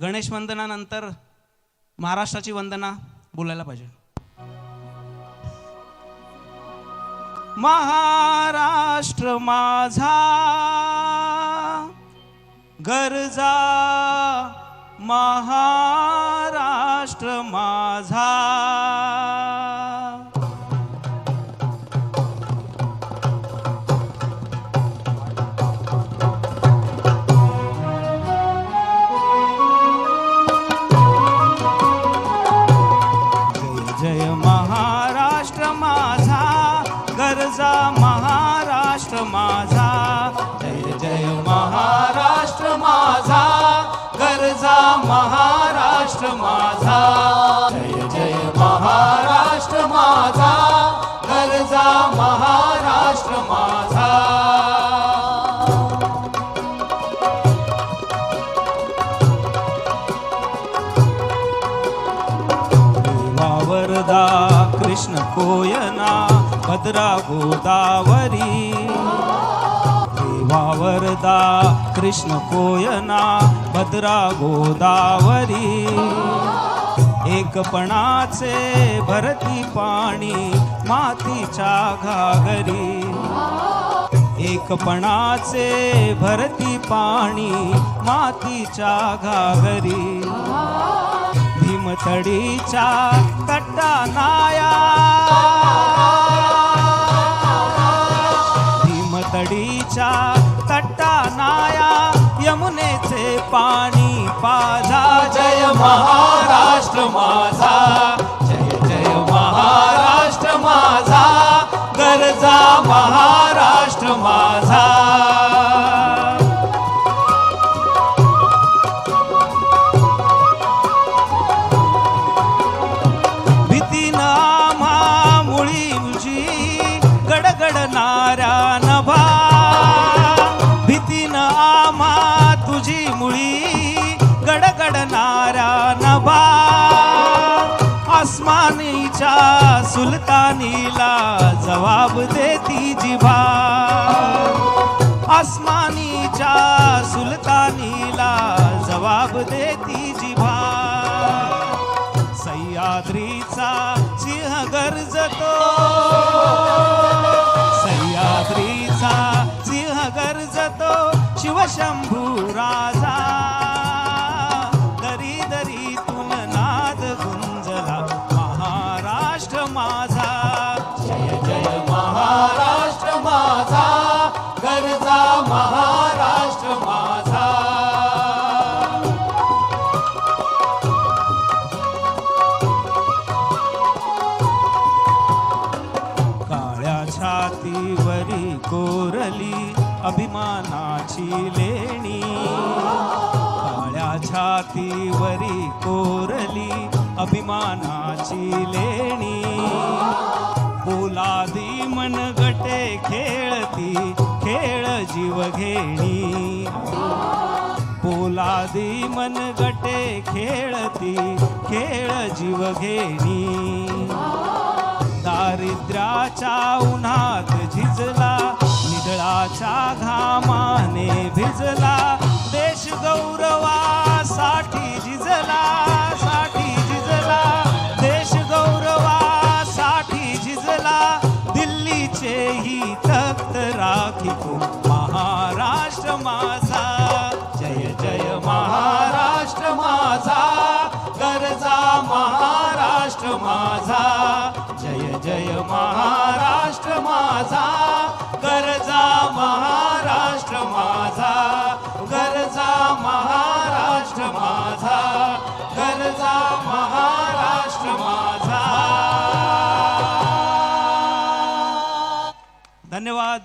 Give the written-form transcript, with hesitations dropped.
गणेश वंदनानंतर महाराष्ट्राची वंदना बोलायला पाहिजे। महाराष्ट्र माझा गरजा, महाराष्ट्र माझा जय महाराष्ट्र माझा गरजा, महाराष्ट्र माझा जय जय महाराष्ट्र माझा गरजा, महाराष्ट्र माझा जय जय महाराष्ट्र माझा गरजा, महाराष्ट्र माझा वरदा कृष्ण कोयना भद्रा गोदावरी, देवा वरदा कृष्ण कोयना भद्रा गोदावरी, एकपणाचे भरती पाणी मातीच्या घागरी, एकपणाचे भरती पाणी मातीच्या घागरी, भीमथडीच्या तटानाया, भीमथडीच्या तटानाया यमुनेचे पाणी पाझा, जय महाराष्ट्र माझा जय जय महाराष्ट्र माझा गरजा, महाराष्ट्र माझा गडगडणाऱ्या नभा, भीतीनं आम्हा तुझी मुळी गडगडणाऱ्या नभा, आसमानीच्या सुलतानीला जवाब देती जिभा, आसमानीच्या सुलतानीला जवाब देती जिभा, सह्याद्रीचा सिंह गरजतो, सह्याद्रीचा सिंह गरजतो शिवशंभू राजा, दरी दरीतून नाद गुंजला महाराष्ट्र माझा, जय जय महाराष्ट्र माझा गरजा, महाराष्ट्र माझा छातीवरी कोरली अभिमानाची लेणी, काळ्या छातीवरी कोरली अभिमानाची लेणी, पोलादी मनगटे खेळती खेळ जीवघेणी, पोलादी मनगटे खेळती खेळ जीवघेणी, दारिद्र्याच्या उन्हात झिजला निधळाच्या घामाने भिजला, देश गौरवासाठी झिजला साठी झिजला, देश गौरवासाठी झिजला, दिल्लीचेही तख्त राखितो महाराष्ट्र माझा, जय जय महाराष्ट्र माझा गरजा, महाराष्ट्र माझा जय जय महाराष्ट्र माझा गरजा, महाराष्ट्र माझा गरजा, महाराष्ट्र माझा गरजा, महाराष्ट्र माझा। धन्यवाद।